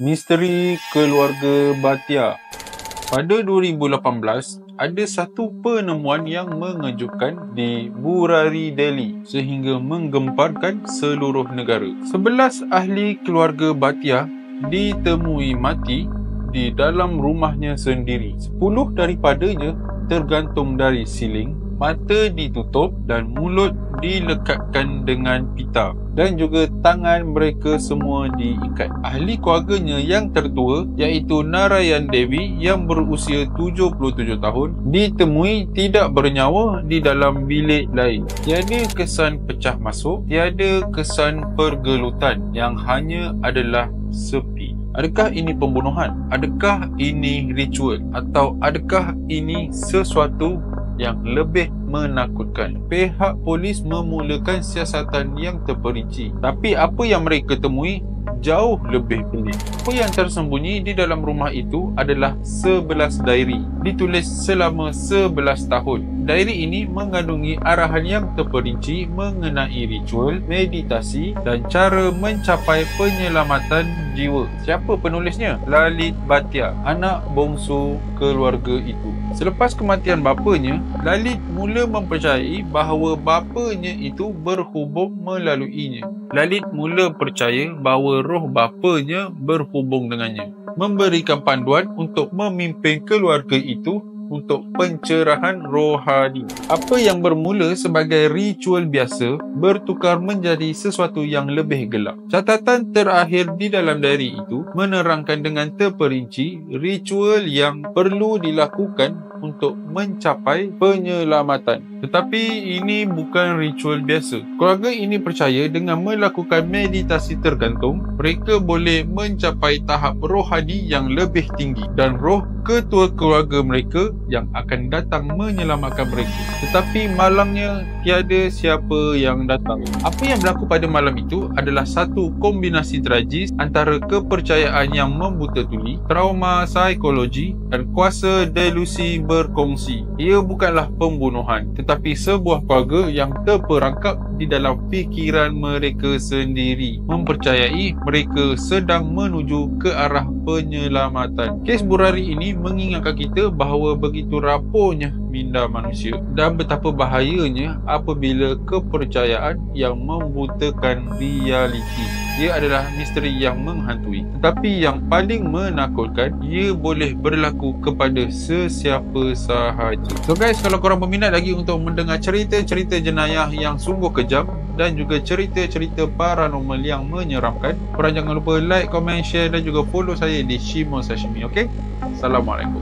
Misteri keluarga Bhatia. Pada 2018, ada satu penemuan yang mengejutkan di Burari, Delhi sehingga menggemparkan seluruh negara. 11 ahli keluarga Bhatia ditemui mati di dalam rumahnya sendiri. 10 daripadanya tergantung dari siling, mata ditutup dan mulut dilekatkan dengan pita, dan juga tangan mereka semua diikat. Ahli keluarganya yang tertua iaitu Narayan Devi yang berusia 77 tahun ditemui tidak bernyawa di dalam bilik lain. Tiada kesan pecah masuk, tiada kesan pergelutan, yang hanya adalah sepi. Adakah ini pembunuhan? Adakah ini ritual? Atau adakah ini sesuatu yang lebih menakutkan? Pihak polis memulakan siasatan yang terperinci, tapi apa yang mereka temui jauh lebih pelik. Apa yang tersembunyi di dalam rumah itu adalah 11 diary, ditulis selama 11 tahun. Diary ini mengandungi arahan yang terperinci mengenai ritual, meditasi dan cara mencapai penyelamatan jiwa. Siapa penulisnya? Lalit Bhatia, anak bongsu keluarga itu. Selepas kematian bapanya, Lalit mula mempercayai bahawa bapanya itu berhubung melaluinya. Lalit mula percaya bahawa roh bapanya berhubung dengannya, memberikan panduan untuk memimpin keluarga itu untuk pencerahan rohani. Apa yang bermula sebagai ritual biasa bertukar menjadi sesuatu yang lebih gelap. Catatan terakhir di dalam diary itu menerangkan dengan terperinci ritual yang perlu dilakukan untuk mencapai penyelamatan. Tetapi ini bukan ritual biasa. Keluarga ini percaya dengan melakukan meditasi tergantung, mereka boleh mencapai tahap rohani yang lebih tinggi, dan roh ketua keluarga mereka yang akan datang menyelamatkan mereka. Tetapi malangnya tiada siapa yang datang. Apa yang berlaku pada malam itu adalah satu kombinasi tragis antara kepercayaan yang membuta tuli, trauma psikologi dan kuasa delusi berkongsi. Ia bukanlah pembunuhan, tetapi sebuah keluarga yang terperangkap di dalam fikiran mereka sendiri, mempercayai mereka sedang menuju ke arah penyelamatan. Kes Burari ini mengingatkan kita bahawa begitu rapuhnya minda manusia dan betapa bahayanya apabila kepercayaan yang membutakan realiti. Ia adalah misteri yang menghantui, tetapi yang paling menakutkan, ia boleh berlaku kepada sesiapa sahaja. So guys, kalau korang berminat lagi untuk mendengar cerita-cerita jenayah yang sungguh kejam dan juga cerita-cerita paranormal yang menyeramkan, korang jangan lupa like, komen, share dan juga follow saya di Shimo Sashimi. Okay? Assalamualaikum.